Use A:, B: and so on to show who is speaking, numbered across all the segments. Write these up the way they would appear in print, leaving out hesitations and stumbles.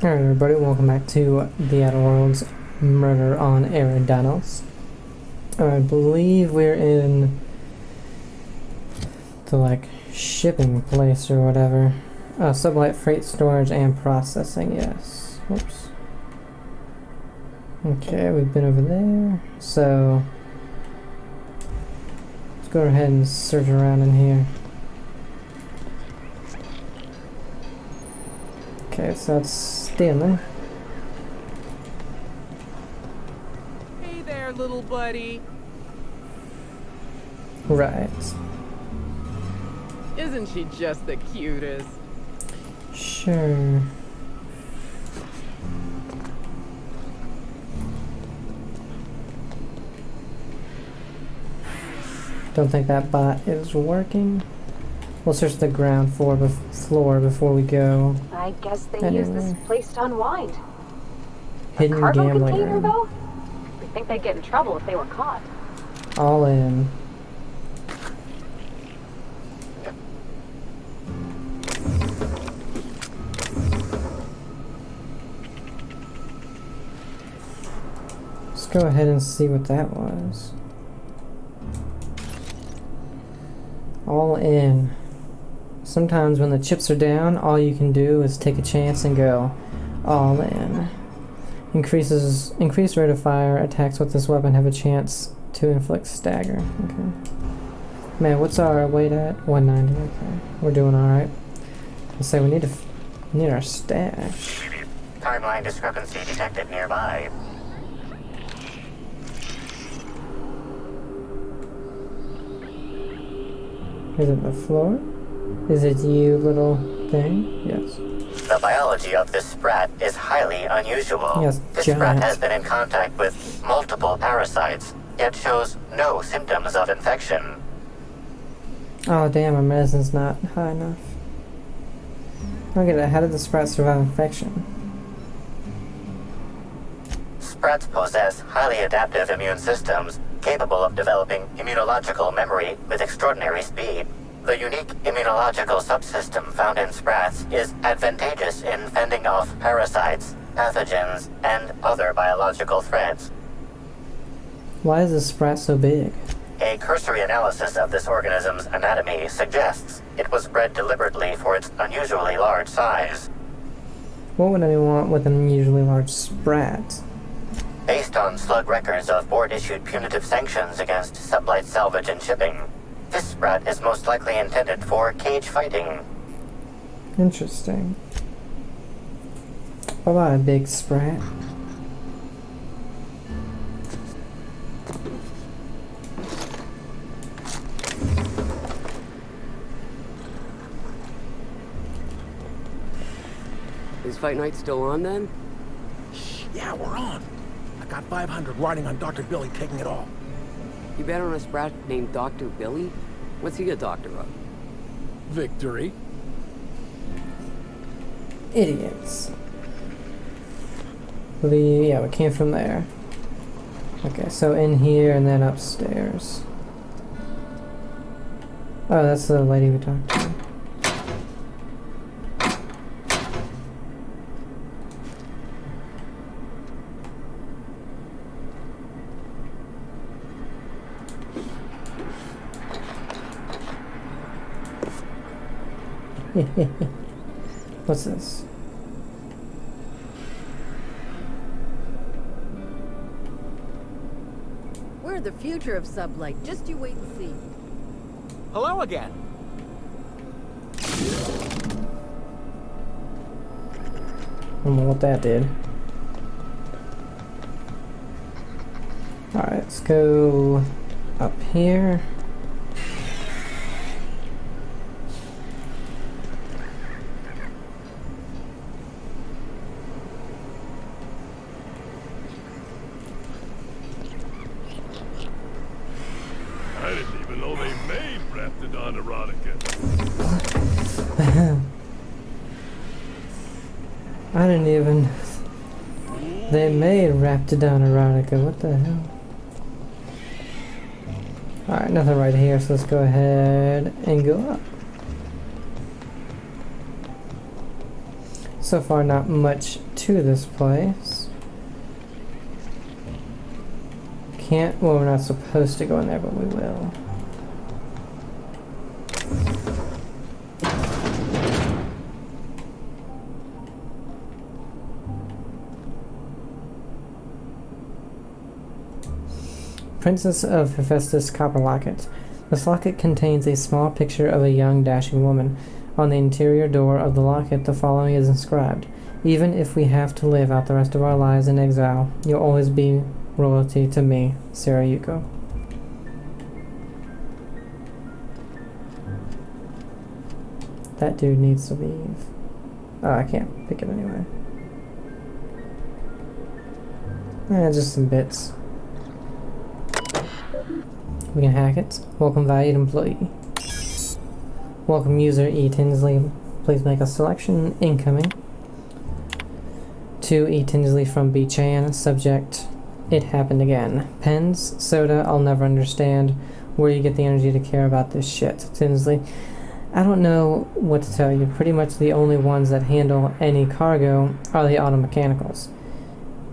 A: Alright everybody, welcome back to The Outer Worlds Murder on Eridanos. I believe we're in the shipping place or whatever. Sublight freight storage and processing, yes. Whoops. Okay, we've been over there. So let's go ahead and search around in here. Okay, so that's stealing.
B: Hey there, little buddy.
A: Right.
B: Isn't she just the cutest?
A: Sure. Don't think that bot is working. We'll search the ground floor before we go.
C: I guess they use this place to unwind.
A: Hidden
C: Cargo
A: gambling
C: container,
A: room.
C: though? I think they'd get in trouble if they were caught.
A: All in. Let's go ahead and see what that was. All in. Sometimes when the chips are down, all you can do is take a chance and go all in. Increased rate of fire. Attacks with this weapon have a chance to inflict stagger. Okay. Man, what's our weight at? 190. Okay, we're doing all right. Let's say we need our stash.
D: Timeline discrepancy detected nearby.
A: Is it the floor? Is it you, little thing? Yes.
D: The biology of this sprat is highly unusual.
A: Yes,
D: this
A: giant.
D: sprat has been in contact with multiple parasites, yet shows no symptoms of infection.
A: Oh damn, our medicine's not high enough. Okay, how did the sprat survive infection?
D: Sprats possess highly adaptive immune systems, capable of developing immunological memory with extraordinary speed. The unique immunological subsystem found in sprats is advantageous in fending off parasites, pathogens, and other biological threats.
A: Why is the sprat so big?
D: A cursory analysis of this organism's anatomy suggests it was bred deliberately for its unusually large size.
A: What would anyone want with an unusually large sprat?
D: Based on slug records of board-issued punitive sanctions against sublight salvage and shipping, this sprat is most likely intended for cage fighting.
A: Interesting. Bye-bye, big sprat.
B: Is fight night still on then?
E: Yeah, we're on. I got 500 riding on Dr. Billy taking it all.
B: You bet on a sprat named Dr. Billy? What's he a doctor of?
E: Victory.
A: Idiots. Yeah, we came from there. Okay, so in here and then upstairs. Oh, that's the lady we talked to. What's this?
F: We're the future of sublight. Just you wait and see.
E: Hello again.
A: I don't know what that did. Alright, let's go up here.
G: I didn't even know they made Raptidon erotica.
A: I didn't even... They made Raptidon erotica, what the hell? Alright, nothing right here, so let's go ahead and go up. So far, not much to this place. Well, we're not supposed to go in there, but we will. Princess of Hephaestus Copper Locket. This locket contains a small picture of a young, dashing woman. On the interior door of the locket, the following is inscribed: "Even if we have to live out the rest of our lives in exile, you'll always be royalty to me, Sarah Yuko." That dude needs to leave. Oh, I can't pick it anyway. Just some bits. We can hack it. Welcome, valued employee. Welcome, user E. Tinsley. Please make a selection. Incoming. To E. Tinsley from B. Chan. Subject: it happened again. Pens, soda, I'll never understand where you get the energy to care about this shit. Tinsley: I don't know what to tell you. Pretty much the only ones that handle any cargo are the automechanicals.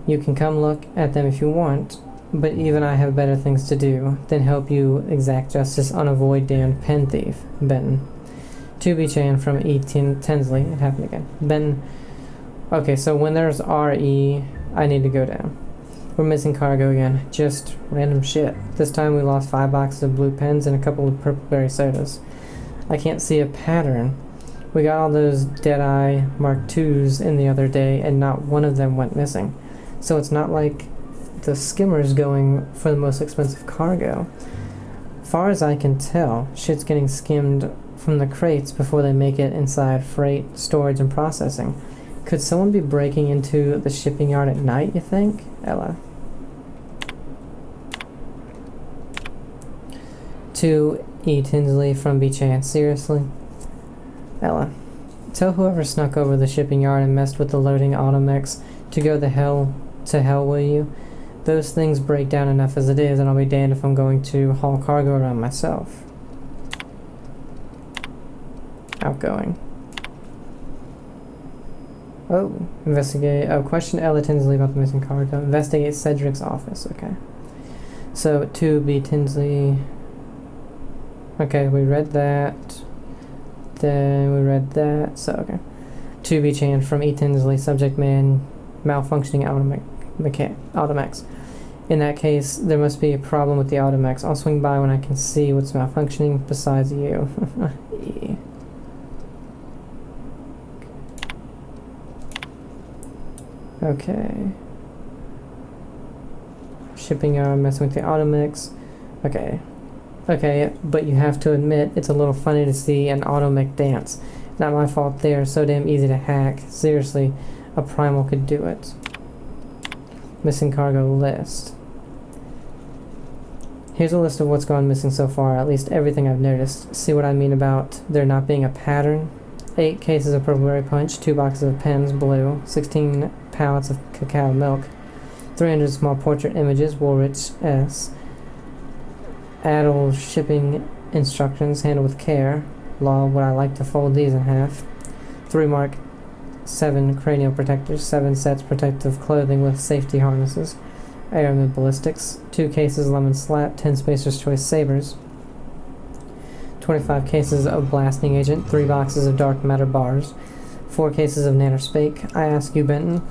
A: You can come look at them if you want, but even I have better things to do than help you exact justice on a void damned pen thief. Benton. To be Chan from E. Tinsley. It happened again. Benton. Okay, so when there's RE, I need to go down. We're missing cargo again. Just random shit. This time we lost 5 boxes of blue pens and a couple of purple berry sodas. I can't see a pattern. We got all those Deadeye Mark IIs in the other day, and not one of them went missing. So it's not like the skimmer's going for the most expensive cargo. Far as I can tell, shit's getting skimmed from the crates before they make it inside freight, storage, and processing. Could someone be breaking into the shipping yard at night, you think? Ella. To E. Tinsley from B. Chan. Seriously? Ella. Tell whoever snuck over the shipping yard and messed with the loading automex to go to hell, will you? Those things break down enough as it is, and I'll be damned if I'm going to haul cargo around myself. Outgoing. Oh, investigate. Oh, question Ella Tinsley about the missing cargo. Investigate Cedric's office. Okay. So, to be Tinsley. Okay, we read that. Then we read that. So, okay. To be Chan from E. Tinsley. Subject: man, malfunctioning automex. In that case, there must be a problem with the automex. I'll swing by when I can see what's malfunctioning besides you. Yeah. Okay. Shipping yard messing with the automix. Okay. Okay, but you have to admit it's a little funny to see an automech dance. Not my fault they're so damn easy to hack. Seriously, a primal could do it. Missing cargo list. Here's a list of what's gone missing so far, at least everything I've noticed. See what I mean about there not being a pattern? 8 cases of purple berry punch, 2 boxes of pens, blue, 16 pallets of cacao milk, 300 small portrait images, Woolrich S. Adult shipping instructions, handled with care. Law, would I like to fold these in half? 3 Mark 7 cranial protectors, 7 sets protective clothing with safety harnesses, airman ballistics, 2 cases lemon slap, 10 Spacer's Choice sabers, 25 cases of blasting agent, 3 boxes of dark matter bars, 4 cases of nanospank. I ask you, Benton,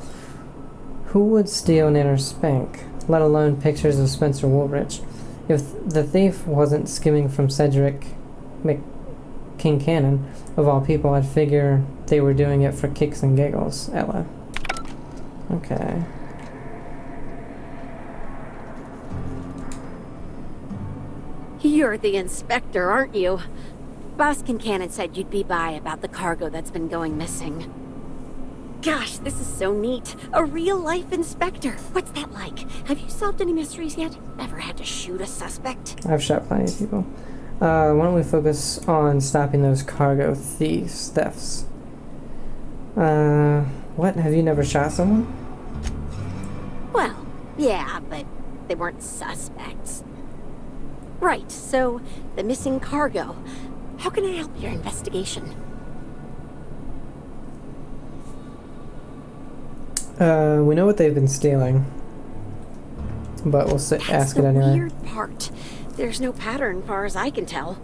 A: who would steal nanospank, let alone pictures of Spencer Woolrich? If the thief wasn't skimming from Cedric Kincannon, of all people, I'd figure they were doing it for kicks and giggles. Ella. Okay.
F: You're the inspector, aren't you? Boss Kincannon said you'd be by about the cargo that's been going missing. Gosh, this is so neat. A real-life inspector. What's that like? Have you solved any mysteries yet? Ever had to shoot a suspect?
A: I've shot plenty of people. Why don't we focus on stopping those cargo thefts? What? Have you never shot someone?
F: Well, yeah, but they weren't suspects. Right, so the missing cargo. How can I help your investigation?
A: We know what they've been stealing, but we'll
F: That's
A: ask
F: the
A: it anyway.
F: weird part. There's no pattern, far as I can tell.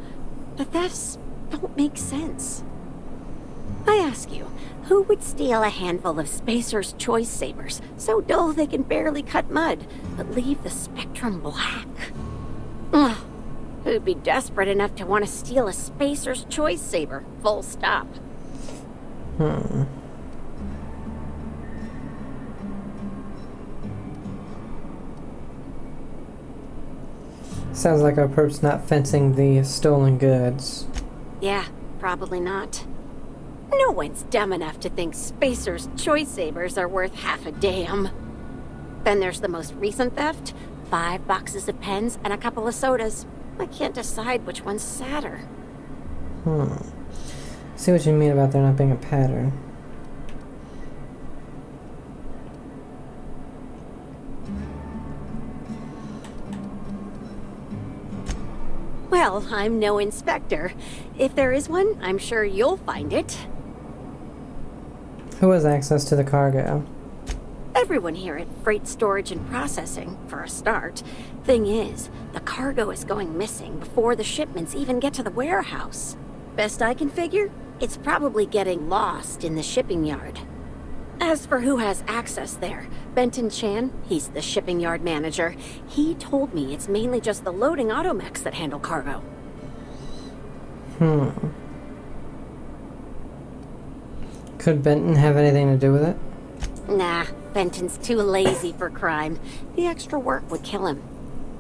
F: The thefts don't make sense. I ask you, who would steal a handful of Spacer's Choice Sabers, so dull they can barely cut mud, but leave the spectrum black? Ugh. Who'd be desperate enough to want to steal a Spacer's Choice Saber, full stop?
A: Sounds like our perp's not fencing the stolen goods.
F: Yeah, probably not. No one's dumb enough to think Spacer's Choice Sabers are worth half a damn. Then there's the most recent theft. 5 boxes of pens and a couple of sodas. I can't decide which one's sadder.
A: See what you mean about there not being a pattern.
F: Well, I'm no inspector. If there is one, I'm sure you'll find it.
A: Who has access to the cargo?
F: Everyone here at Freight Storage and Processing, for a start. Thing is, the cargo is going missing before the shipments even get to the warehouse. Best I can figure, it's probably getting lost in the shipping yard. As for who has access there, Benton Chan, he's the shipping yard manager. He told me it's mainly just the loading automechs that handle cargo.
A: Could Benton have anything to do with it?
F: Nah, Benton's too lazy for crime. The extra work would kill him.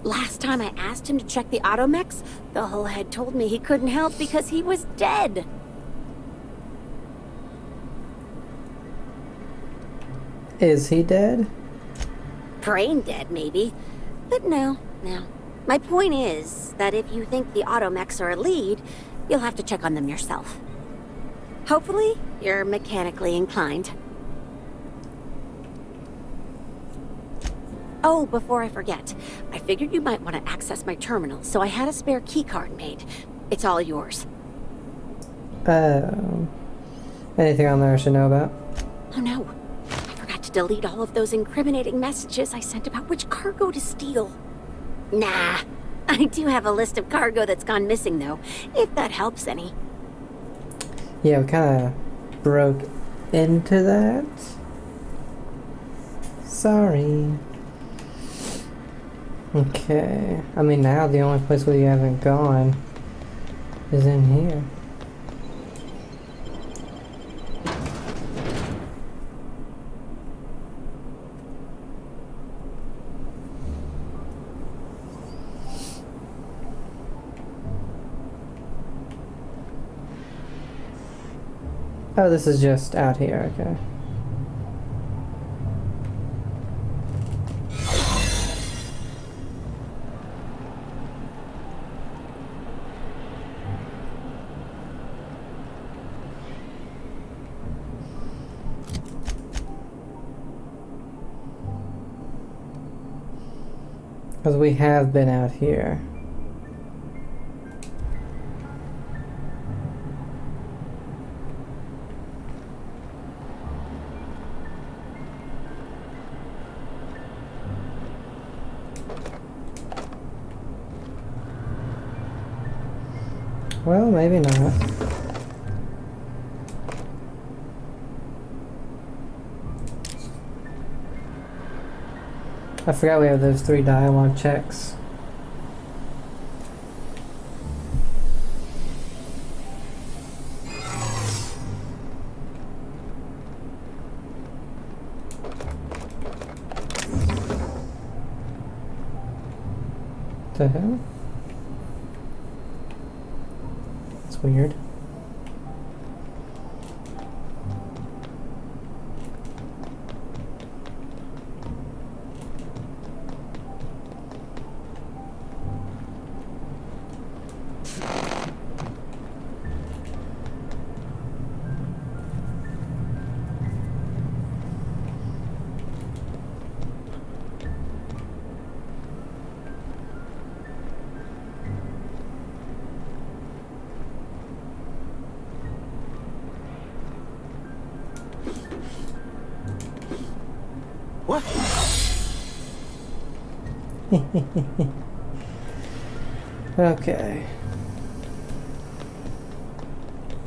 F: Last time I asked him to check the automechs, the whole head told me he couldn't help because he was dead.
A: Is he dead?
F: Brain dead, maybe. But no. My point is that if you think the automechs are a lead, you'll have to check on them yourself. Hopefully, you're mechanically inclined. Oh, before I forget, I figured you might want to access my terminal, so I had a spare keycard made. It's all yours.
A: Anything on there I should know about?
F: Oh no, I forgot to delete all of those incriminating messages I sent about which cargo to steal. Nah, I do have a list of cargo that's gone missing though, if that helps any.
A: Yeah, we kind of broke into that. Sorry. Okay. I mean, now the only place we haven't gone is in here. Oh, this is just out here, okay. Because we have been out here. Well, maybe not. I forgot we have those 3 dialogue checks. The hell? That's weird.
E: What?
A: Okay.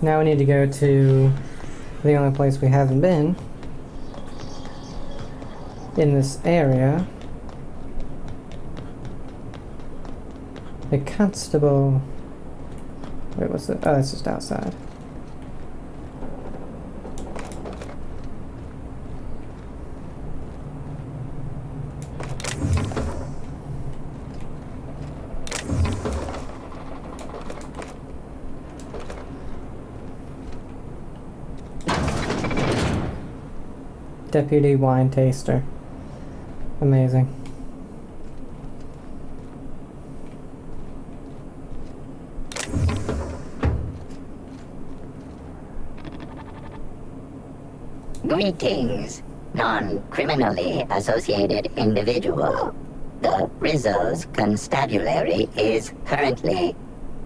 A: Now we need to go to the only place we haven't been in this area. The constable. Wait, what's it? Oh, that's just outside. Deputy wine taster. Amazing.
H: Greetings, non-criminally associated individual. The Rizzo's constabulary is currently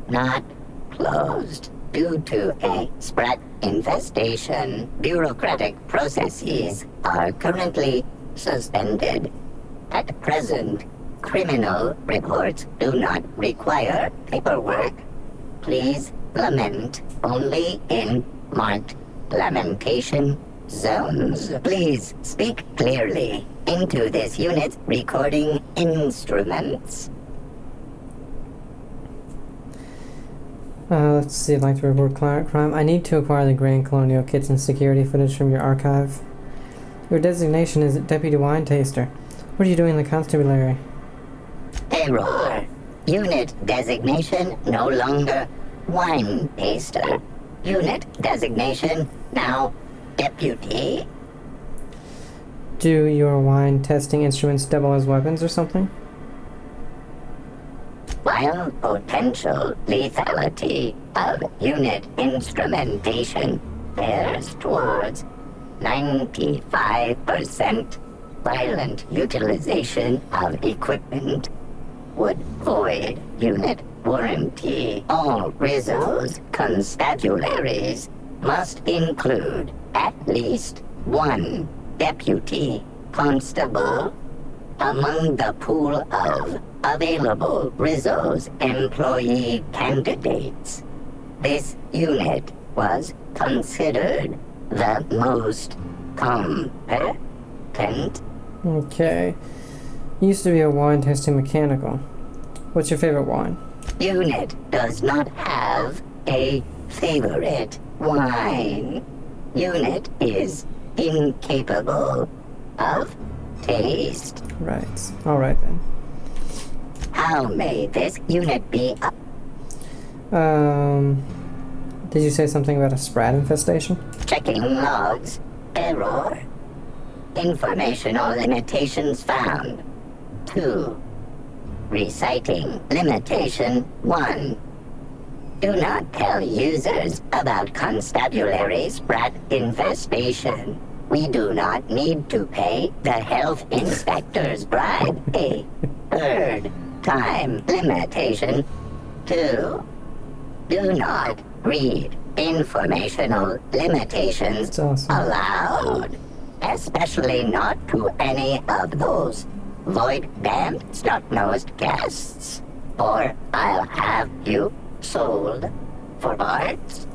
H: not closed due to a sprat infestation. Bureaucratic processes are currently suspended. At present, criminal reports do not require paperwork. Please lament only in marked lamentation zones. Please speak clearly into this unit's recording instruments.
A: Let's see, I'd like to report crime. I need to acquire the Grand Colonial Kitchen security footage from your archive. Your designation is Deputy Wine Taster. What are you doing in the constabulary?
H: Error. Unit designation no longer Wine Taster. Unit designation now Deputy.
A: Do your wine testing instruments double as weapons or something?
H: While potential lethality of unit instrumentation bears towards 95%, violent utilization of equipment would void unit warranty. All Rizzo's constabularies must include at least one deputy constable among the pool of available Rizzo's employee candidates. This unit was considered the most competent.
A: Okay. Used to be a wine tasting mechanical. What's your favorite wine?
H: Unit does not have a favorite wine. Unit is incapable of taste.
A: Right. Alright then.
H: How may this unit be
A: Did you say something about a sprat infestation?
H: checking logs? Error. Informational limitations found. 2. Reciting limitation 1. Do not tell users about constabulary sprat infestation. We do not need to pay the health inspector's bribe. A third time limitation 2. Do not read informational limitations
A: That's awesome.
H: aloud, especially not to any of those void-damned snot-nosed guests, or I'll have you sold for parts.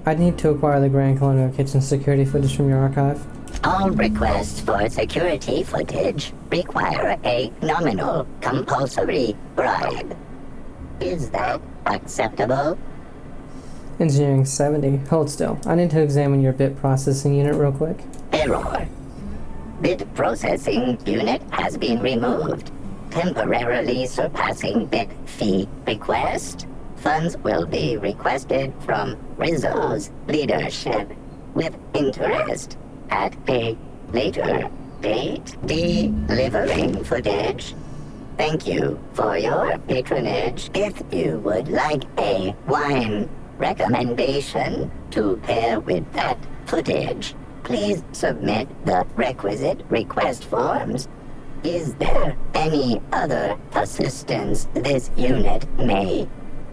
A: I need to acquire the Grand Colonial Kitchen security footage from your archive.
H: All requests for security footage require a nominal compulsory bribe. Is that acceptable?
A: Engineering 70. Hold still. I need to examine your bit processing unit real quick.
H: Error. Bit processing unit has been removed, temporarily surpassing bit fee request. Funds will be requested from Rizzo's leadership with interest at a later date. Delivering footage. Thank you for your patronage. If you would like a wine recommendation to pair with that footage, please submit the requisite request forms. Is there any other assistance this unit may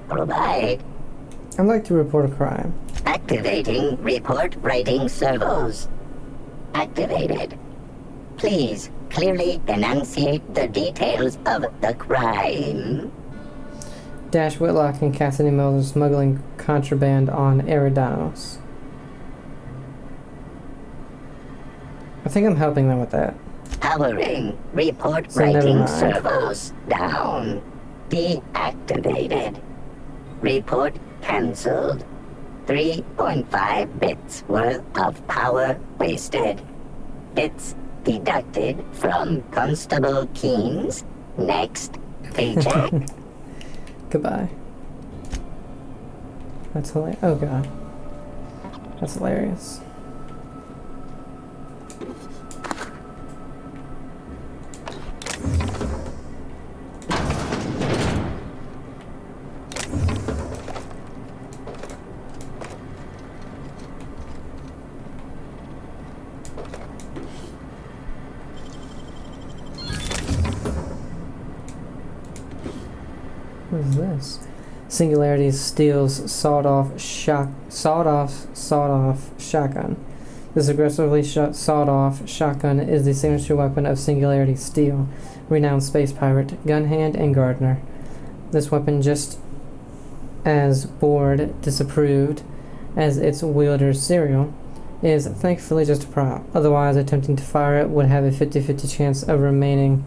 H: provide?
A: I'd like to report a crime.
H: Activating report writing servos. Activated. Please clearly enunciate the details of the crime.
A: Dash Whitlock and Cassidy Mills are smuggling contraband on Eridanos. I think I'm helping them with that.
H: Powering report
A: So never
H: writing
A: mind.
H: servos down. Deactivated. Report cancelled. 3.5 bits worth of power wasted. Bits deducted from Constable Keen's next paycheck.
A: Goodbye. That's hilarious. Oh god. That's hilarious. What is this? Singularity steals sawed-off shotgun. This aggressively sawed-off shotgun is the signature weapon of Singularity Steel, renowned space pirate, gun hand, and gardener. This weapon, just as board disapproved as its wielder's serial, is thankfully just a prop. Otherwise, attempting to fire it would have a 50-50 chance of remaining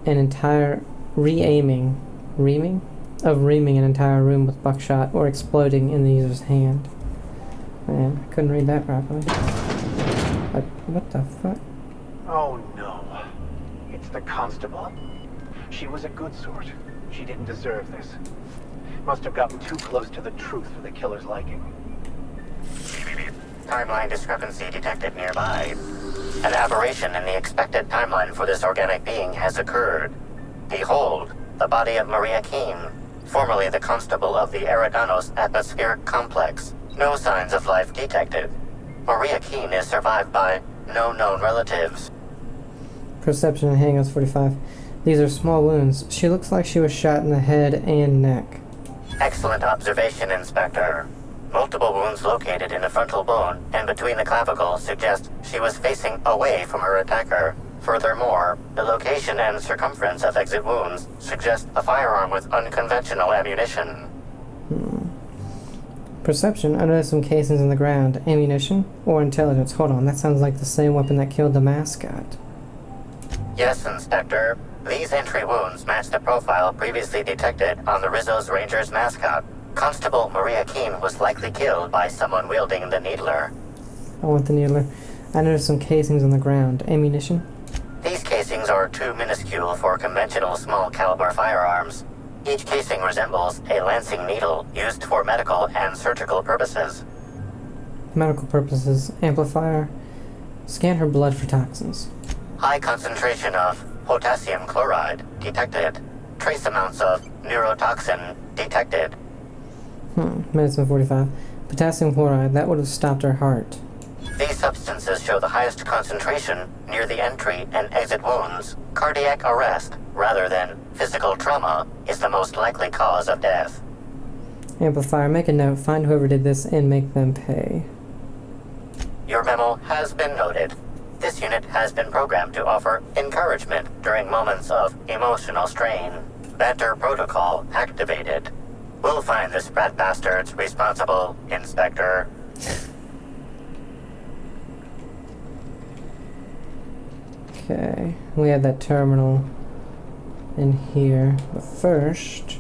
A: an entire reaming an entire room with buckshot or exploding in the user's hand. Man, I couldn't read that properly. Like, what the fuck?
I: Oh no. It's the constable? She was a good sort. She didn't deserve this. Must have gotten too close to the truth for the killer's liking.
D: Timeline discrepancy detected nearby. An aberration in the expected timeline for this organic being has occurred. Behold, the body of Maria Keene, formerly the constable of the Eridanos atmospheric complex. No signs of life detected. Maria Keene is survived by no known relatives.
A: Perception and handguns 45. These are small wounds. She looks like she was shot in the head and neck.
D: Excellent observation, Inspector. Multiple wounds located in the frontal bone and between the clavicles suggest she was facing away from her attacker. Furthermore, the location and circumference of exit wounds suggest a firearm with unconventional ammunition.
A: Perception, I noticed some casings in the ground. Ammunition? Or intelligence? Hold on, that sounds like the same weapon that killed the mascot.
D: Yes, Inspector. These entry wounds match the profile previously detected on the Rizzo's Rangers mascot. Constable Maria Keene was likely killed by someone wielding the needler.
A: I want the needler. I noticed some casings on the ground. Ammunition?
D: These casings are too minuscule for conventional small caliber firearms. Each casing resembles a lancing needle used for medical and surgical purposes.
A: Medical purposes. Amplifier. Scan her blood for toxins.
D: High concentration of potassium chloride detected. Trace amounts of neurotoxin detected.
A: Medicine 45. Potassium chloride. That would have stopped her heart.
D: These substances show the highest concentration near the entry and exit wounds. Cardiac arrest, rather than physical trauma, is the most likely cause of death.
A: Amplifier. Make a note. Find whoever did this and make them pay.
D: Your memo has been noted. This unit has been programmed to offer encouragement during moments of emotional strain. Banter protocol activated. We'll find the sprat bastards responsible, Inspector.
A: Okay, we had that terminal in here, but first...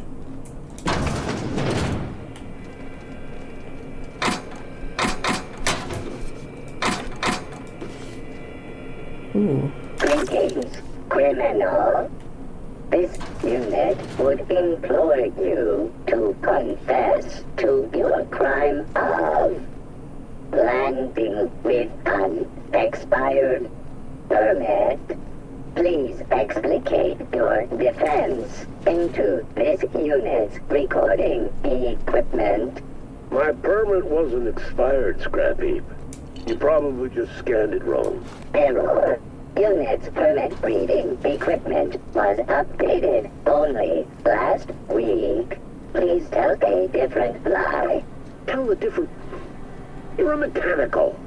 A: Ooh.
H: Greetings, criminal. This unit would implore you to confess to your crime of landing with an expired permit. Please explicate your defense into this unit's recording equipment.
G: My permit wasn't expired, Scrappy. You probably just scanned it wrong.
H: Error. Unit's permit reading equipment was updated only last week. Please tell a different lie.
G: Tell the different... You're a mechanical.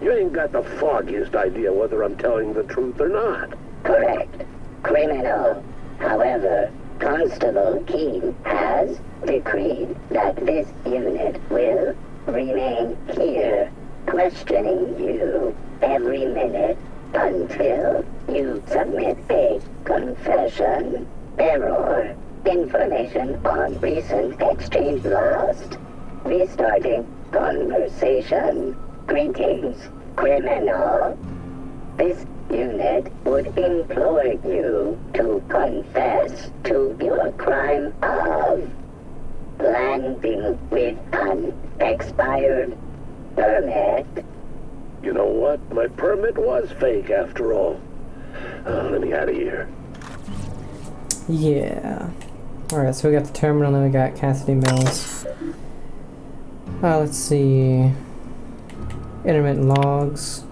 G: You ain't got the foggiest idea whether I'm telling the truth or not.
H: Correct. Criminal. However, Constable Keene has decreed that this unit will remain here, questioning you every minute until you submit a confession. Error. Information on recent exchange lost. Restarting conversation. Greetings, criminal. This unit would implore you to confess to your crime of landing with an expired permit.
G: You know what? My permit was fake after all. Let me out of here.
A: Yeah. Alright, so we got the terminal, then we got Cassidy Mills. Let's see. Intermittent logs.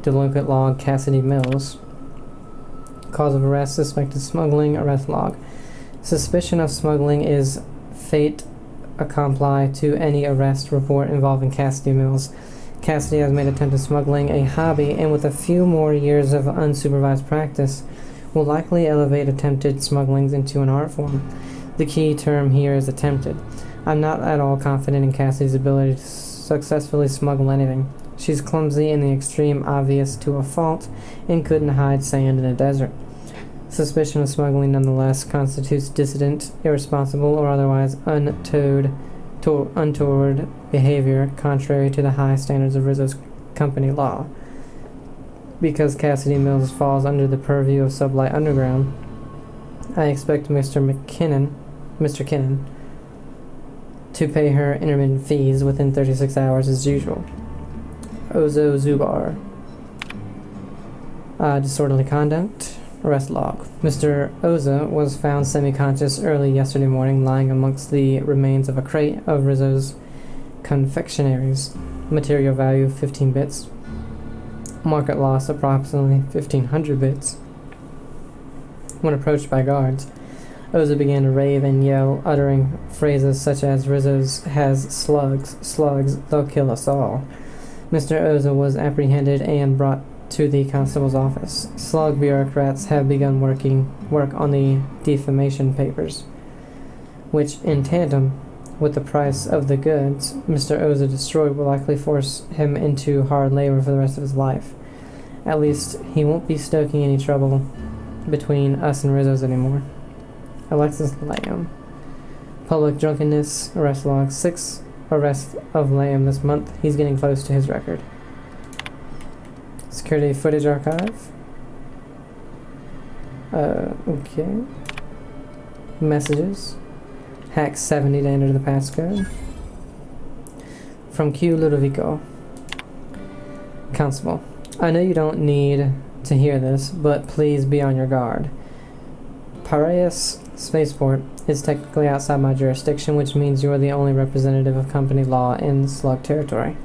A: Delinquent log, Cassidy Mills. Cause of arrest, suspected smuggling, arrest log. Suspicion of smuggling is fait accompli to any arrest report involving Cassidy Mills. Cassidy has made attempted smuggling a hobby, and with a few more years of unsupervised practice, will likely elevate attempted smugglings into an art form. The key term here is attempted. I'm not at all confident in Cassidy's ability to successfully smuggle anything. She's clumsy in the extreme, obvious to a fault, and couldn't hide sand in a desert. Suspicion of smuggling nonetheless constitutes dissident, irresponsible, or otherwise untoward behavior contrary to the high standards of Rizzo's company law. Because Cassidy Mills falls under the purview of Sublight Underground, I expect Mr. Kinnan to pay her intermittent fees within 36 hours as usual. Ozo Zubar. Disorderly conduct. Arrest log. Mr. Oza was found semi-conscious early yesterday morning, lying amongst the remains of a crate of Rizzo's confectionaries. Material value 15 bits. Market loss approximately 1,500 bits. When approached by guards, Oza began to rave and yell, uttering phrases such as Rizzo's has slugs, they'll kill us all. Mr. Oza was apprehended and brought to the constable's office. Slug bureaucrats have begun work on the defamation papers, which, in tandem with the price of the goods Mr. Oza destroyed, will likely force him into hard labor for the rest of his life. At least, he won't be stoking any trouble between us and Rizzo's anymore. Alexis Lamb. Public drunkenness, arrest log 6. Arrest of Lamb this month. He's getting close to his record. Security footage archive. Okay. Messages. Hack 70 to enter the passcode. From Q Ludovico. Constable. I know you don't need to hear this, but please be on your guard. Piraeus Spaceport is technically outside my jurisdiction, which means you are the only representative of company law in Slug territory.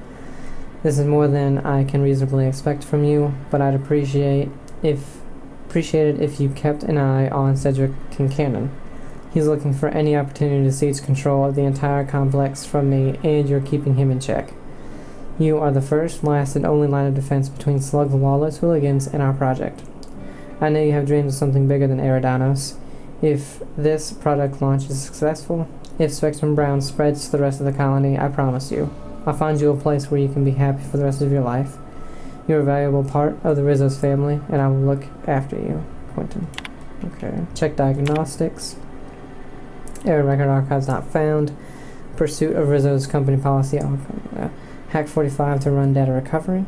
A: This is more than I can reasonably expect from you, but I'd appreciate it if you kept an eye on Cedric Kincannon. He's looking for any opportunity to seize control of the entire complex from me, and you're keeping him in check. You are the first, last, and only line of defense between Slug's lawless hooligans and our project. I know you have dreams of something bigger than Eridanos. If this product launch is successful, if Spectrum Brown spreads to the rest of the colony, I promise you, I'll find you a place where you can be happy for the rest of your life. You're a valuable part of the Rizzo's family, and I will look after you. Quentin. Okay. Check diagnostics. Error record archives not found. Pursuit of Rizzo's company policy. Hack 45 to run data recovery.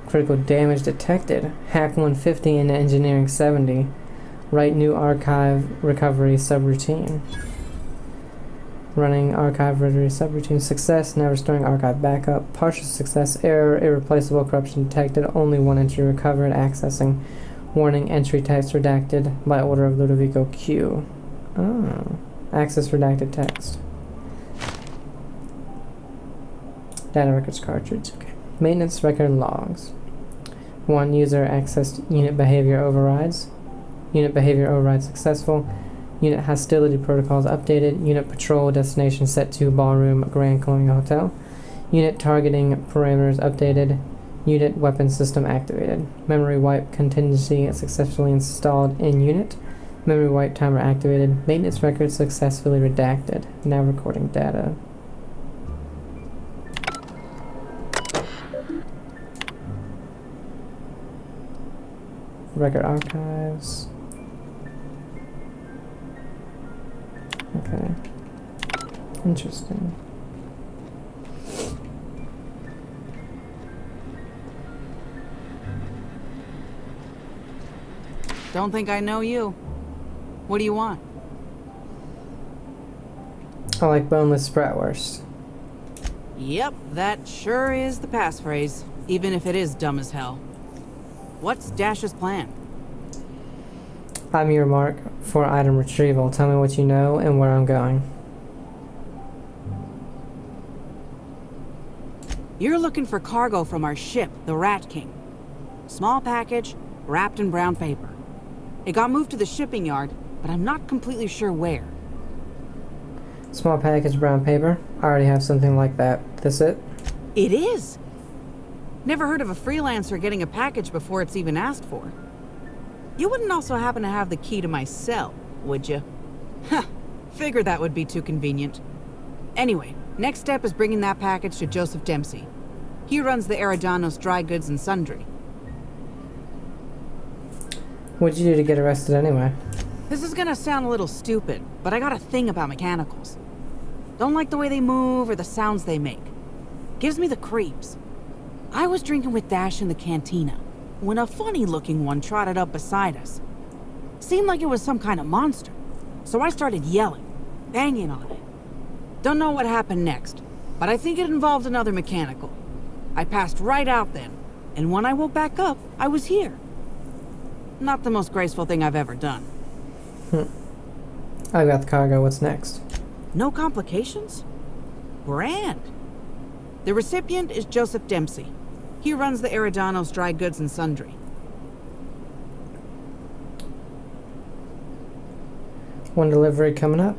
A: Critical damage detected. Hack 150 into engineering 70. Write new archive recovery subroutine. Running archive recovery subroutine. Success, now restoring archive backup. Partial success, error, irreplaceable corruption detected. Only one entry recovered. Accessing. Warning, entry text redacted by order of Ludovico Q. Oh. Access redacted text. Data records cartridge. Okay. Maintenance record logs. 1. User accessed unit behavior overrides. Unit behavior override successful. Unit hostility protocols updated. Unit patrol destination set to Ballroom Grand Colonial Hotel. Unit targeting parameters updated. Unit weapon system activated. Memory wipe contingency successfully installed in unit. Memory wipe timer activated. Maintenance records successfully redacted. Now recording data. Record archives. Okay. Interesting.
J: Don't think I know you. What do you want?
A: I like boneless bratwurst.
J: Yep, that sure is the passphrase, even if it is dumb as hell. What's Dash's plan?
A: I'm your mark for item retrieval. Tell me what you know and where I'm going.
J: You're looking for cargo from our ship, the Rat King. Small package, wrapped in brown paper. It got moved to the shipping yard, but I'm not completely sure where.
A: Small package, brown paper. I already have something like that. This it?
J: It is! Never heard of a freelancer getting a package before it's even asked for. You wouldn't also happen to have the key to my cell, would you? Huh, figured that would be too convenient. Anyway, next step is bringing that package to Joseph Dempsey. He runs the Eridanos Dry Goods and Sundry.
A: What'd you do to get arrested anyway?
J: This is gonna sound a little stupid, but I got a thing about mechanicals. Don't like the way they move or the sounds they make. Gives me the creeps. I was drinking with Dash in the cantina when a funny-looking one trotted up beside us. Seemed like it was some kind of monster, so I started yelling, banging on it. Don't know what happened next, but I think it involved another mechanical. I passed right out then, and when I woke back up, I was here. Not the most graceful thing I've ever done.
A: I got the cargo. What's next?
J: No complications? Grand. The recipient is Joseph Dempsey. He runs the Eridanos Dry Goods and Sundry.
A: One delivery coming up.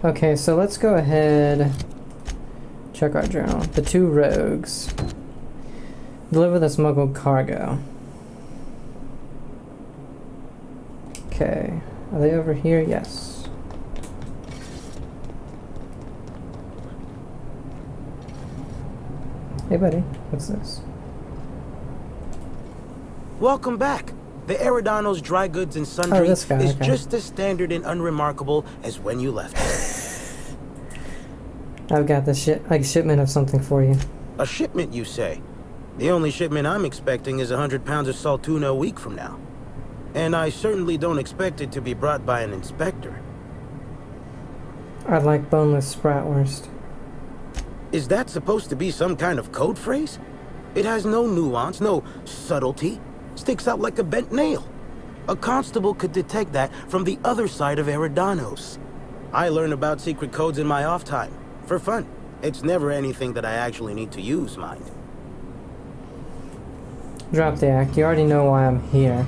A: Okay, so let's go ahead. Check our journal. The two rogues. Deliver the smuggled cargo. Okay. Are they over here? Yes. Hey, buddy. What's this?
K: Welcome back. The Eridanos Dry Goods and Sundry
A: this guy,
K: is
A: okay.
K: just as standard and unremarkable as when you left it.
A: I've got this shipment of something for you.
K: A shipment, you say? The only shipment I'm expecting is 100 pounds of saltuna a week from now. And I certainly don't expect it to be brought by an inspector.
A: I'd like boneless bratwurst.
K: Is that supposed to be some kind of code phrase? It has no nuance, no subtlety. Sticks out like a bent nail. A constable could detect that from the other side of Eridanos. I learn about secret codes in my off time. For fun. It's never anything that I actually need to use, mind.
A: Drop the act. You already know why I'm here.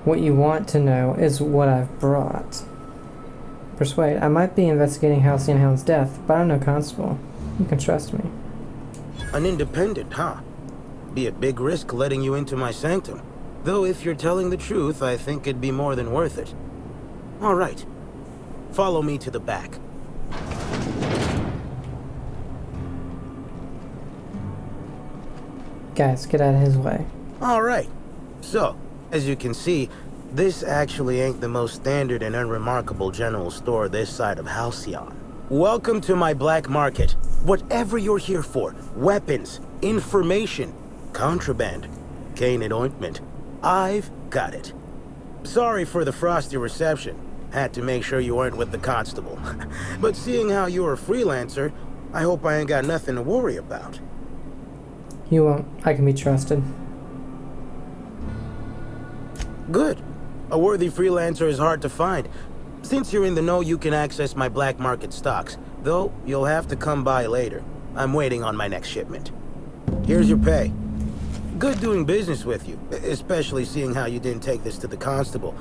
A: What you want to know is what I've brought. Persuade. I might be investigating Halcyon Hound's death, but I'm no constable. You can trust me.
K: An independent, huh? Be a big risk letting you into my sanctum. Though if you're telling the truth, I think it'd be more than worth it. All right. Follow me to the back.
A: Guys, get out of his way.
K: All right. So, as you can see, this actually ain't the most standard and unremarkable general store this side of Halcyon. Welcome to my black market. Whatever you're here for, weapons, information, contraband, cane and ointment, I've got it. Sorry for the frosty reception. Had to make sure you weren't with the constable. But seeing how you're a freelancer, I hope I ain't got nothing to worry about.
A: You won't. I can be trusted.
K: Good. A worthy freelancer is hard to find. Since you're in the know, you can access my black market stocks. Though, you'll have to come by later. I'm waiting on my next shipment. Here's your pay. Good doing business with you, especially seeing how you didn't take this to the constable.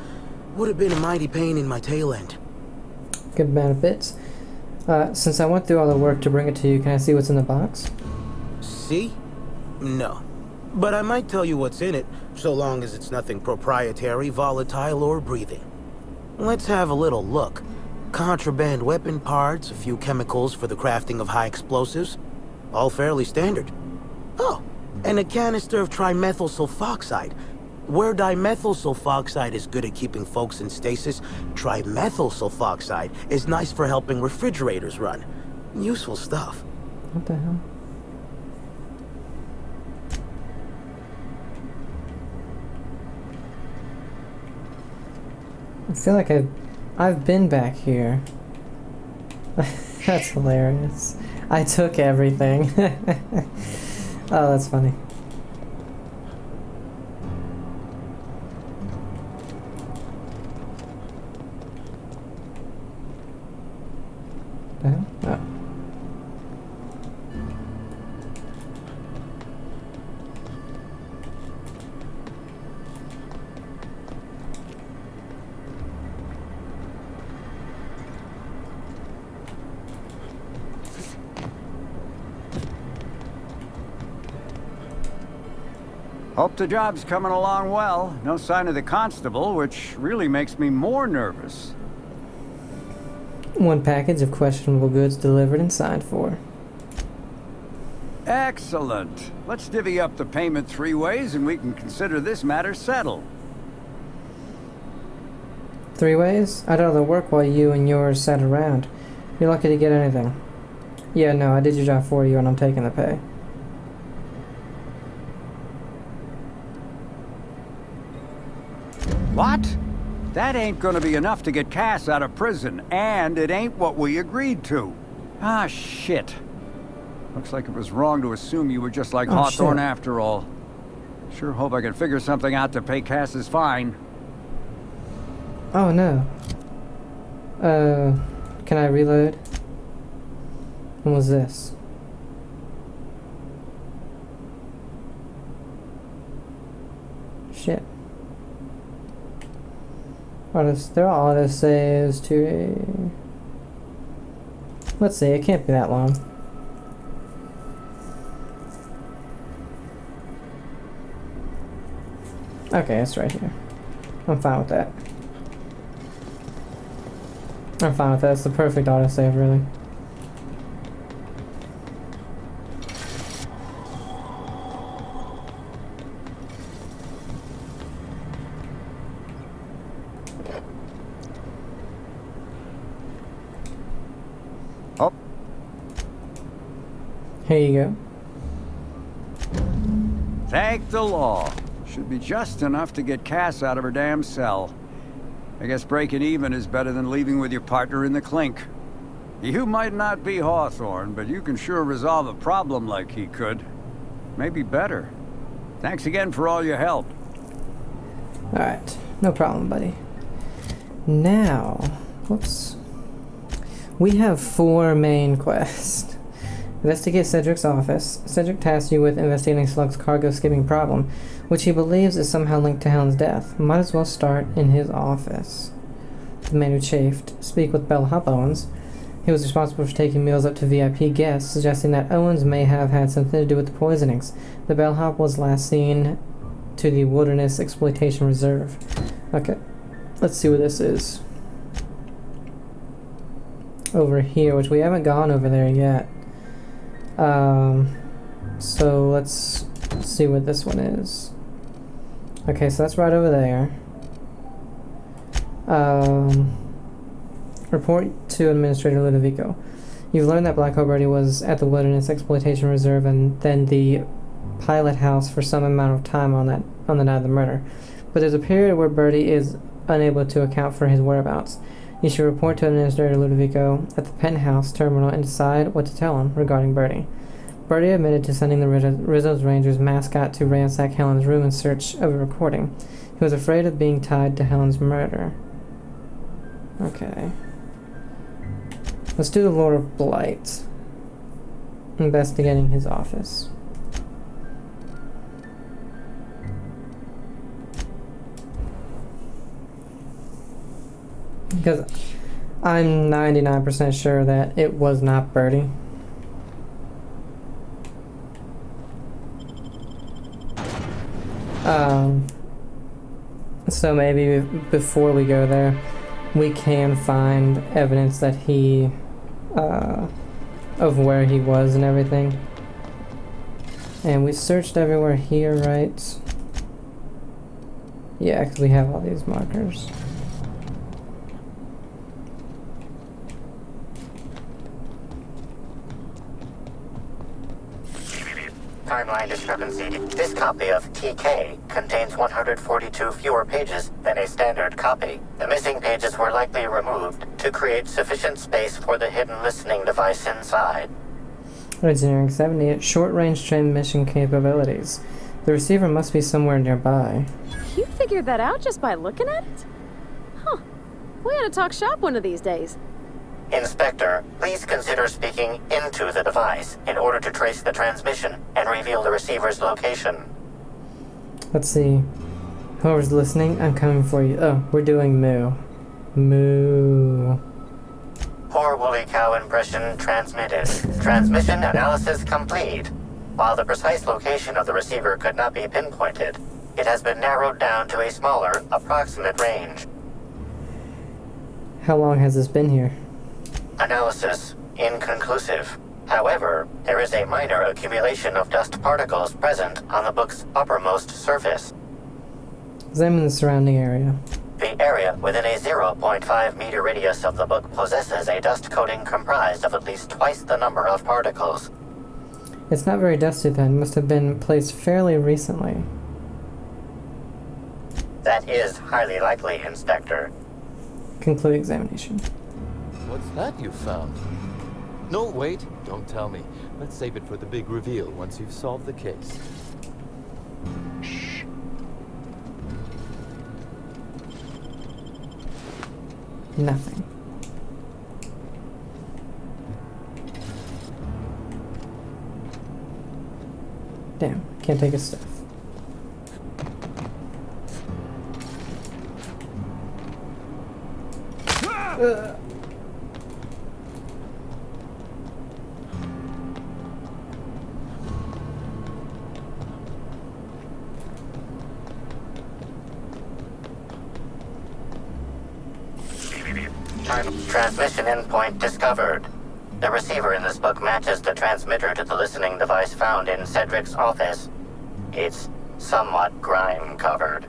K: Would have been a mighty pain in my tail end.
A: Good amount of bits. Since I went through all the work to bring it to you, can I see what's in the box?
K: See? No. But I might tell you what's in it, so long as it's nothing proprietary, volatile, or breathing. Let's have a little look. Contraband weapon parts, a few chemicals for the crafting of high explosives. All fairly standard. Oh, and a canister of trimethyl sulfoxide. Where dimethyl sulfoxide is good at keeping folks in stasis, trimethyl sulfoxide is nice for helping refrigerators run. Useful stuff.
A: What the hell? I feel like I've been back here. That's hilarious. I took everything. Oh, that's funny. Oh.
L: Hope the job's coming along well. No sign of the constable, which really makes me more nervous.
A: One package of questionable goods delivered and signed for.
L: Excellent. Let's divvy up the payment 3 ways and we can consider this matter settled.
A: 3 ways? I'd rather work while you and yours sat around. You're lucky to get anything. Yeah, no, I did your job for you and I'm taking the pay.
L: What? That ain't gonna be enough to get Cass out of prison, and it ain't what we agreed to. Ah, shit. Looks like it was wrong to assume you were just like Hawthorne after all. Sure hope I can figure something out to pay Cass's fine.
A: Oh no. Can I reload? What was this? Shit. There are auto saves to. Let's see, it can't be that long. Okay, it's right here. I'm fine with that. I'm fine with that. It's the perfect autosave, really.
L: Oh.
A: Here you go.
L: Thank the law. Should be just enough to get Cass out of her damn cell. I guess breaking even is better than leaving with your partner in the clink. You might not be Hawthorne, but you can sure resolve a problem like he could. Maybe better. Thanks again for all your help.
A: Alright, no problem, buddy. Now, whoops. We have 4 main quests. Investigate Cedric's office. Cedric tasks you with investigating Slug's cargo skipping problem, which he believes is somehow linked to Helen's death. Might as well start in his office. The man who chafed. Speak with Bellhop Owens. He was responsible for taking meals up to VIP guests, suggesting that Owens may have had something to do with the poisonings. The bellhop was last seen to the Wilderness Exploitation Reserve. Okay, let's see what this is. Over here, which we haven't gone over there yet. So let's see what this one is. Okay, so that's right over there. Report to Administrator Ludovico. You've learned that Black Hole Birdie was at the Wilderness Exploitation Reserve and then the pilot house for some amount of time on the night of the murder. But there's a period where Birdie is unable to account for his whereabouts. You should report to Administrator Ludovico at the penthouse terminal and decide what to tell him regarding Birdie. Birdie admitted to sending the Rizzo's Rangers mascot to ransack Helen's room in search of a recording. He was afraid of being tied to Helen's murder. Okay. Let's do the Lord of Blight. Investigating his office. Because I'm 99% sure that it was not Birdie. So maybe before we go there, we can find evidence that he, of where he was and everything. And we searched everywhere here, right? Yeah, because we have all these markers.
D: Timeline discrepancy. This copy of TK contains 142 fewer pages than a standard copy. The missing pages were likely removed to create sufficient space for the hidden listening device inside.
A: Engineering 70, short-range transmission capabilities. The receiver must be somewhere nearby.
C: You figured that out just by looking at it? Huh. We ought to talk shop one of these days.
D: Inspector, please consider speaking into the device in order to trace the transmission and reveal the receiver's location.
A: Let's see. Whoever's listening, I'm coming for you. Oh, we're doing moo. Moo.
D: Poor woolly cow impression transmitted. Transmission analysis complete. While the precise location of the receiver could not be pinpointed, it has been narrowed down to a smaller, approximate range.
A: How long has this been here?
D: Analysis inconclusive. However, there is a minor accumulation of dust particles present on the book's uppermost surface.
A: Examine the surrounding area.
D: The area within a 0.5 meter radius of the book possesses a dust coating comprised of at least twice the number of particles.
A: It's not very dusty then. Must have been placed fairly recently.
D: That is highly likely, Inspector.
A: Conclude examination.
M: What's that you found? No, wait, don't tell me. Let's save it for the big reveal once you've solved the case.
G: Shh.
A: Nothing. Damn, can't take his stuff.
D: Transmission endpoint discovered. The receiver in this book matches the transmitter to the listening device found in Cedric's office. It's somewhat grime-covered.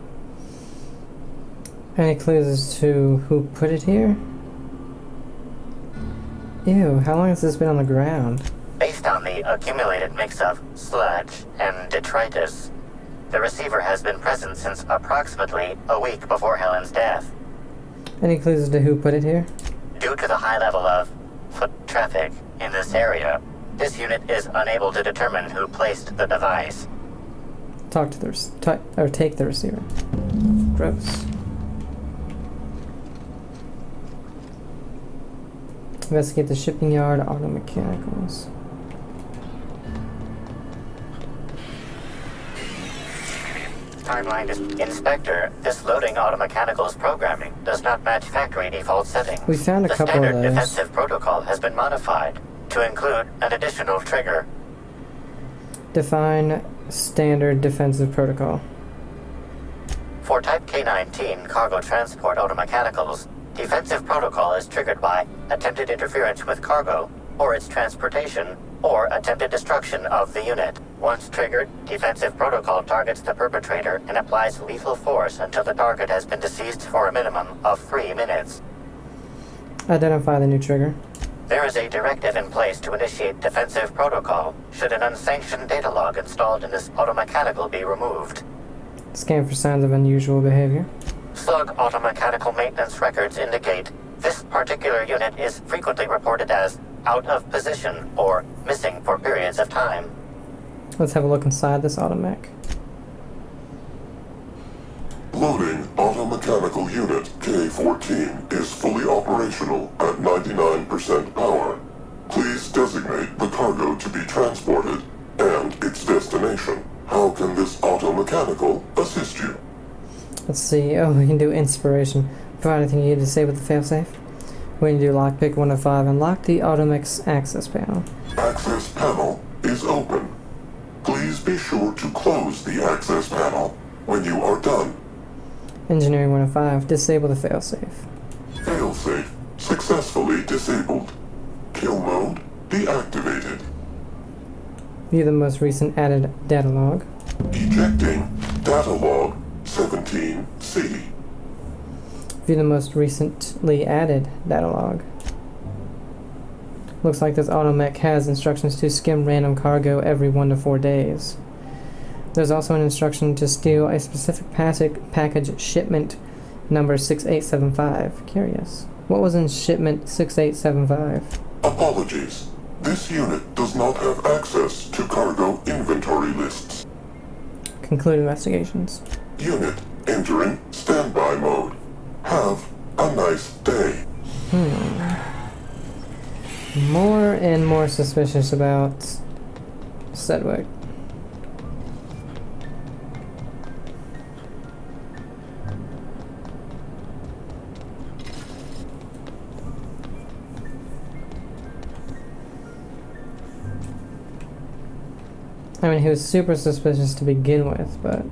A: Any clues as to who put it here? Ew, how long has this been on the ground?
D: Based on the accumulated mix of sludge and detritus, the receiver has been present since approximately a week before Helen's death.
A: Any clues as to who put it here?
D: Due to the high level of foot traffic in this area, this unit is unable to determine who placed the device.
A: Talk to the take the receiver. Gross. Investigate the shipping yard, auto mechanicals.
D: Timeline is Inspector, this loading auto mechanicals programming does not match factory default settings.
A: We found a couple of
D: The standard
A: those.
D: defensive protocol has been modified to include an additional trigger.
A: Define standard defensive protocol.
D: For Type K-19 cargo transport auto mechanicals, defensive protocol is triggered by attempted interference with cargo, or its transportation, or attempted destruction of the unit. Once triggered, defensive protocol targets the perpetrator and applies lethal force until the target has been deceased for a minimum of 3 minutes.
A: Identify the new trigger.
D: There is a directive in place to initiate defensive protocol should an unsanctioned data log installed in this automechanical be removed.
A: Scan for signs of unusual behavior.
D: Slug automechanical maintenance records indicate this particular unit is frequently reported as out of position or missing for periods of time.
A: Let's have a look inside this automech.
N: Loading automechanical unit K-14 is fully operational at 99% power. Please designate the cargo to be transported and its destination. How can this automechanical assist you?
A: Let's see. Oh, we can do inspiration. provide anything you need to disable the failsafe. When you do lockpick 1 of 5, unlock the Automech's access panel.
N: Access panel is open. Please be sure to close the access panel when you are done.
A: Engineering 1 of 5, disable the failsafe.
N: Failsafe successfully disabled. Kill mode deactivated.
A: View the most recent added data log.
N: Ejecting data log 17C.
A: View the most recently added data log. Looks like this automech has instructions to skim random cargo every 1 to 4 days. There's also an instruction to steal a specific package shipment number 6875. Curious. What was in shipment 6875?
N: Apologies. This unit does not have access to cargo inventory lists.
A: Conclude investigations.
N: Unit entering standby mode. Have a nice day.
A: More and more suspicious about Sedgwick. I mean, he was super suspicious to begin with, but...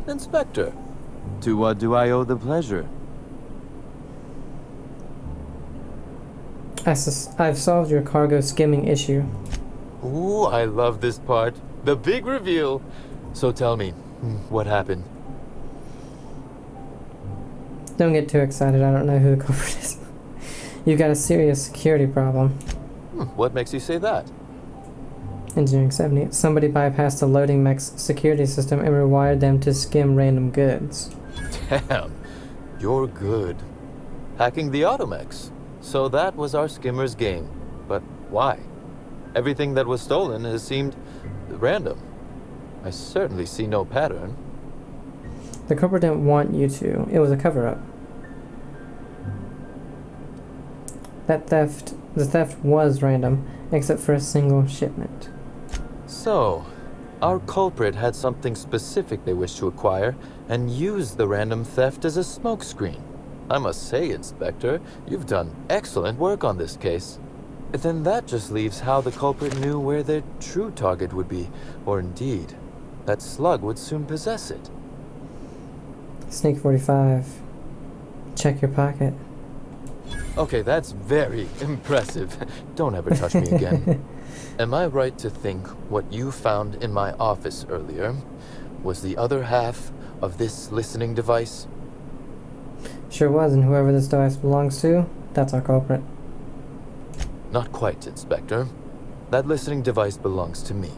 M: Inspector, to what do I owe the pleasure?
A: I've solved your cargo skimming issue.
M: Ooh, I love this part. The big reveal. So tell me, what happened?
A: Don't get too excited, I don't know who the culprit is. You've got a serious security problem.
M: What makes you say that?
A: Engineering 70. Somebody bypassed the loading mech's security system and rewired them to skim random goods.
M: Damn, you're good. Hacking the automechs. So that was our skimmer's game. But why? Everything that was stolen has seemed random. I certainly see no pattern.
A: The culprit didn't want you to. It was a cover-up. The theft was random, except for a single shipment.
M: So, our culprit had something specific they wished to acquire, and used the random theft as a smokescreen. I must say, Inspector, you've done excellent work on this case. Then that just leaves how the culprit knew where their true target would be, or indeed, that slug would soon possess it.
A: Sneak 45. Check your pocket.
M: Okay, that's very impressive. Don't ever touch me again. Am I right to think what you found in my office earlier was the other half of this listening device?
A: Sure was, and whoever this device belongs to, that's our culprit.
M: Not quite, Inspector. That listening device belongs to me.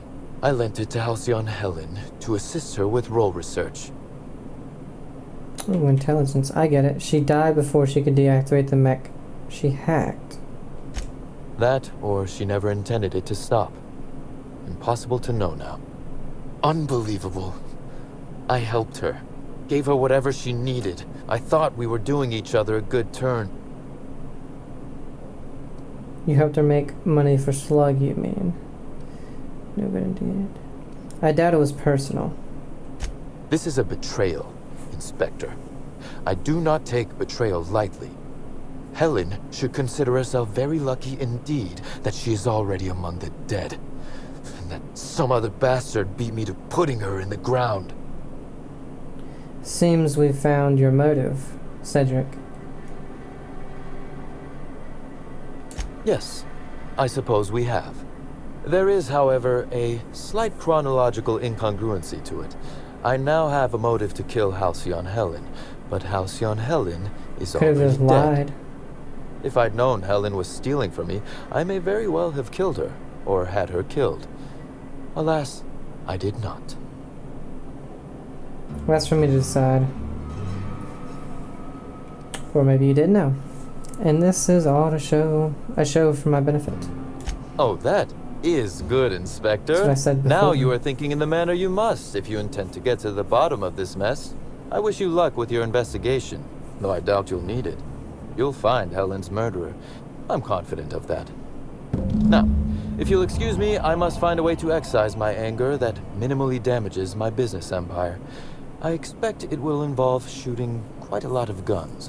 M: I lent it to Halcyon Helen to assist her with role research.
A: Ooh, intelligence. I get it. She died before she could deactivate the mech she hacked.
M: That, or she never intended it to stop. Impossible to know now. Unbelievable. I helped her. Gave her whatever she needed. I thought we were doing each other a good turn.
A: You helped her make money for Slug, you mean? No good indeed. I doubt it was personal.
M: This is a betrayal, Inspector. I do not take betrayal lightly. Helen should consider herself very lucky indeed that she is already among the dead, and that some other bastard beat me to putting her in the ground.
A: Seems we've found your motive, Cedric.
M: Yes, I suppose we have. There is, however, a slight chronological incongruency to it. I now have a motive to kill Halcyon Helen, but Halcyon Helen is already
A: just
M: dead.
A: lied.
M: If I'd known Helen was stealing from me, I may very well have killed her, or had her killed. Alas, I did not.
A: Well, that's for me to decide. Or maybe you did know. And this is all a show for my benefit.
M: Oh, that is good, Inspector.
A: That's what I said before.
M: Now you are thinking in the manner you must if you intend to get to the bottom of this mess. I wish you luck with your investigation, though I doubt you'll need it. You'll find Helen's murderer. I'm confident of that. Now, if you'll excuse me, I must find a way to excise my anger that minimally damages my business empire. I expect it will involve shooting quite a lot of guns.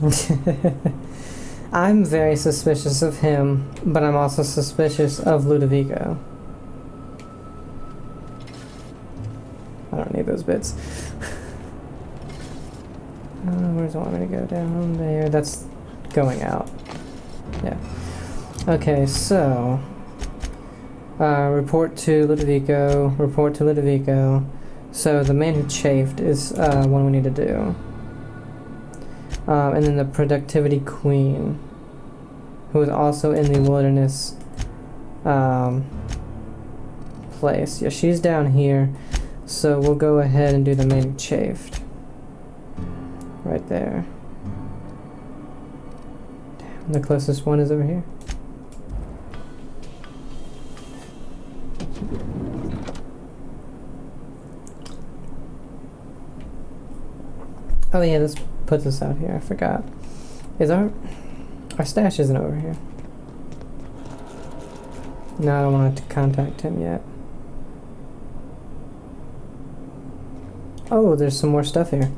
A: I'm very suspicious of him, but I'm also suspicious of Ludovico. I don't need those bits. Where does it want me to go? Down there. That's going out. Yeah. Okay, so... report to Ludovico. Report to Ludovico. So the man who chafed is one we need to do. And then the productivity queen, who is also in the wilderness place. Yeah, she's down here. So we'll go ahead and do the man who chafed. Right there. Damn, the closest one is over here. Oh yeah, this puts us out here. I forgot. Is our stash isn't over here? No, I don't want to contact him yet. Oh, there's some more stuff here.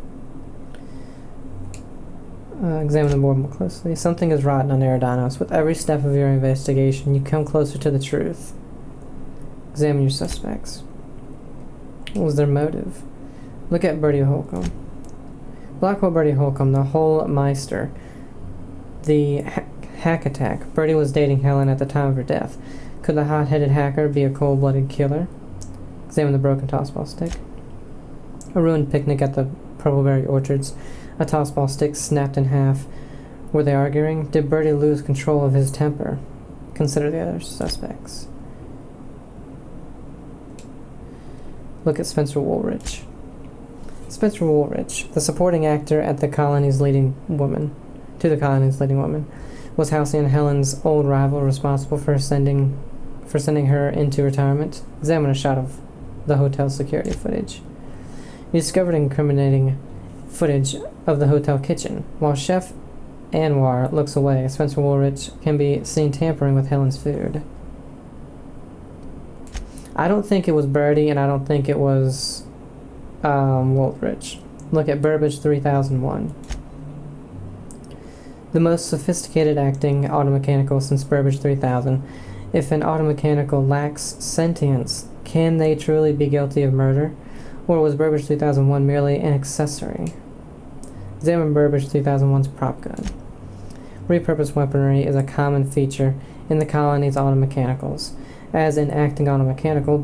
A: Examine the board more closely. Something is rotten on Eridanos. With every step of your investigation, you come closer to the truth. Examine your suspects. What was their motive? Look at Bertie Holcomb. Blackwell Bertie Holcomb, the whole Meister. The hack attack. Bertie was dating Helen at the time of her death. Could the hot-headed hacker be a cold-blooded killer? Examine the broken tossball stick. A ruined picnic at the Purpleberry Orchards. A tossball stick snapped in half. Were they arguing? Did Bertie lose control of his temper? Consider the other suspects. Look at Spencer Woolrich. Spencer Woolrich, the supporting actor at the colony's leading woman, was Halcyon Helen's old rival responsible for sending her into retirement. Examine a shot of the hotel security footage. You discovered incriminating footage of the hotel kitchen. While Chef Anwar looks away, Spencer Woolrich can be seen tampering with Helen's food. I don't think it was Bertie, and I don't think it was Woolrich. Look at Burbage 3001. The most sophisticated acting automechanical since Burbage 3000. If an automechanical lacks sentience, can they truly be guilty of murder? Or was Burbage 3001 merely an accessory? Examine Burbage 3001's prop gun. Repurposed weaponry is a common feature in the colony's automechanicals. As in acting automechanical,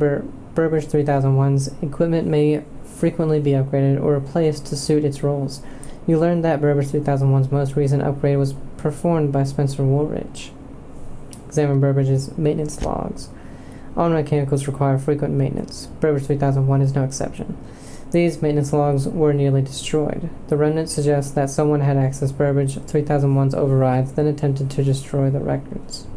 A: Burbage 3001's equipment may frequently be upgraded or replaced to suit its roles. You learned that Burbage 3001's most recent upgrade was performed by Spencer Woolrich. Examine Burbage's maintenance logs. Automechanicals require frequent maintenance. Burbage 3001 is no exception. These maintenance logs were nearly destroyed. The remnant suggests that someone had accessed Burbage 3001's overrides, then attempted to destroy the records.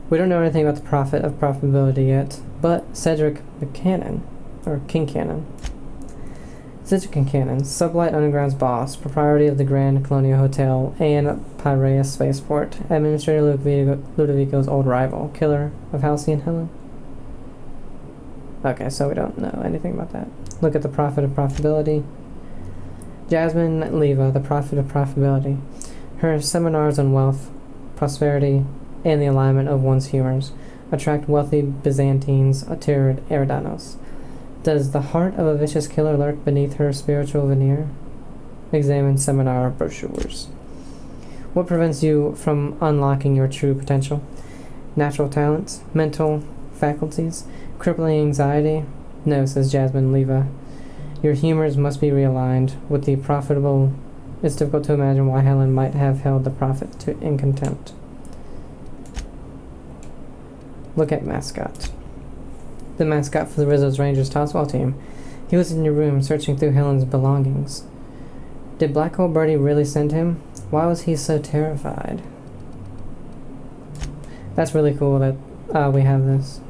A: We don't know anything about the Prophet of Profitability yet, but Cedric Kincannon, Cedric Kincannon, Sublight Underground's boss, proprietor of the Grand Colonial Hotel and Piraeus Spaceport, Administrator Ludovico's old rival, killer of Halcyon Helen. Okay, so we don't know anything about that. Look at the Prophet of Profitability. Jasmine Leva, the Prophet of Profitability. Her seminars on wealth, prosperity, and the alignment of one's humors attract wealthy Byzantines to Eridanos. Does the heart of a vicious killer lurk beneath her spiritual veneer? Examine seminar brochures. What prevents you from unlocking your true potential? Natural talents? Mental faculties? Crippling anxiety? No, says Jasmine Leva. Your humors must be realigned with the profitable. It's difficult to imagine why Helen might have held the prophet in contempt. Look at mascot. The mascot for the Rizzo's Rangers tossball team. He was in your room searching through Helen's belongings. Did Blackwell Bertie really send him? Why was he so terrified? That's really cool that we have this.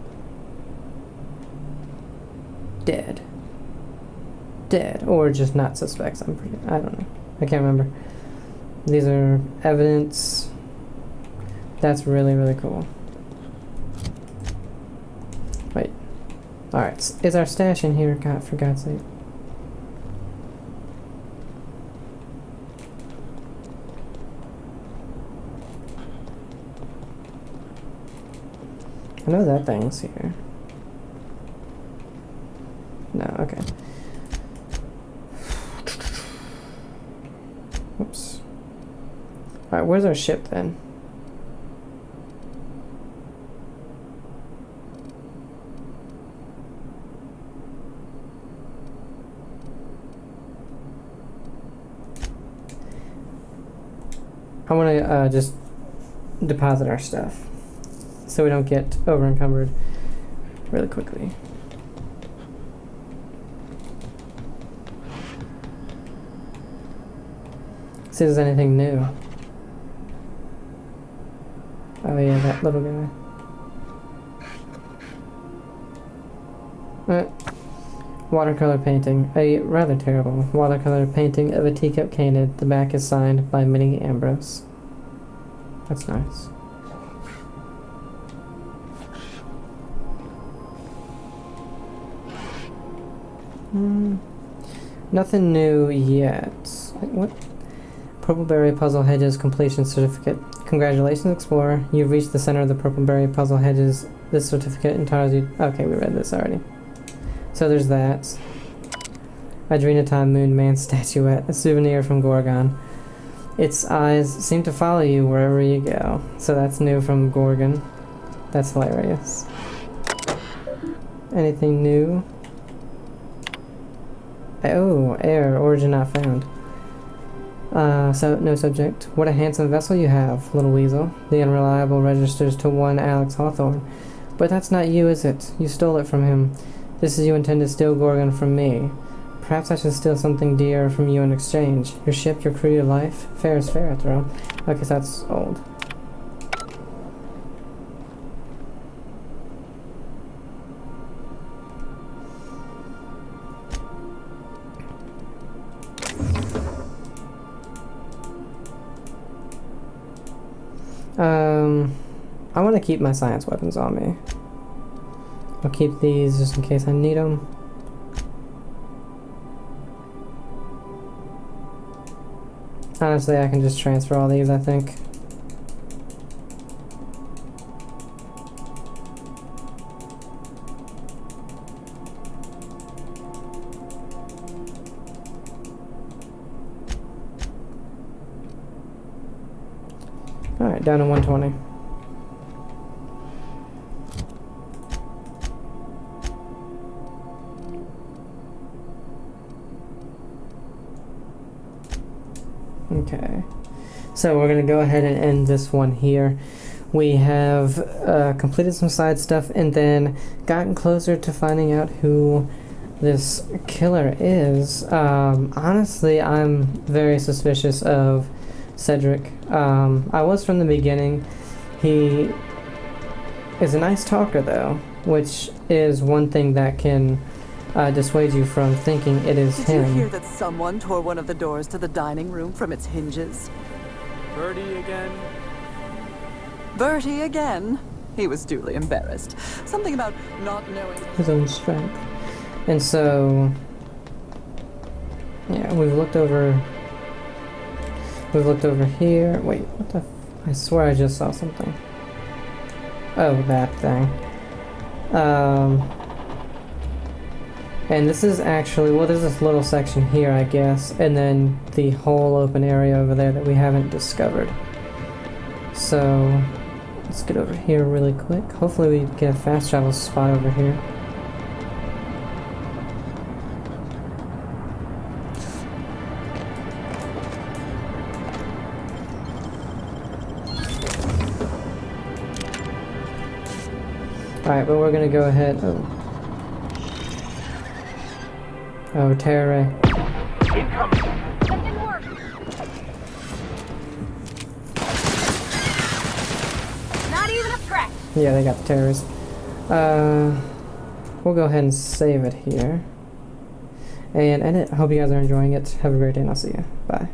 A: Dead. Or just not suspects. I don't know. I can't remember. These are evidence. That's really, really cool. Wait. Alright, is our stash in here? God, for God's sake. I know that thing's here. No, okay. Whoops. Alright, where's our ship then? I want to just deposit our stuff so we don't get over encumbered really quickly. See if there's anything new. Oh yeah, that little guy. Watercolor painting. A rather terrible watercolor painting of a teacup canid. The back is signed by Minnie Ambrose. That's nice. Nothing new yet. What? Purpleberry Puzzle Hedges Completion Certificate. Congratulations, Explorer. You've reached the center of the Purpleberry Puzzle Hedges. This certificate entitles you... Okay, we read this already. So there's that. Adrenatime Moon Man statuette. A souvenir from Gorgon. Its eyes seem to follow you wherever you go. So that's new from Gorgon. That's hilarious. Anything new? Oh, air. Origin not found. So, no subject. What a handsome vessel you have, little weasel. The unreliable registers to one Alex Hawthorne. But that's not you, is it? You stole it from him. This is you intend to steal Gorgon from me. Perhaps I should steal something dear from you in exchange. Your ship, your crew, your life. Fair is fair, after all. Okay, so that's old. I want to keep my science weapons on me. I'll keep these just in case I need them. Honestly, I can just transfer all these, I think. Alright, down to 120. Okay, so we're going to go ahead and end this one here. We have completed some side stuff and then gotten closer to finding out who this killer is. Honestly, I'm very suspicious of Cedric. I was from the beginning. He is a nice talker though, which is one thing that can dissuade you from thinking it is him.
O: Did you hear that someone tore one of the doors to the dining room from its hinges?
P: Bertie again?
O: Bertie again? He was duly embarrassed. Something about not knowing
A: his own strength. And so, yeah, we've looked over here. Wait, what the I swear I just saw something. Oh, that thing. And this is actually, well, there's this little section here, I guess, and then the whole open area over there that we haven't discovered. So, let's get over here really quick. Hopefully we get a fast travel spot over here. Alright, but we're gonna go ahead. Oh, terror ray.
Q: Incoming. That didn't work. Not even a threat.
A: Yeah, they got the terrorists. We'll go ahead and save it here. And end it. I hope you guys are enjoying it. Have a great day and I'll see you. Bye.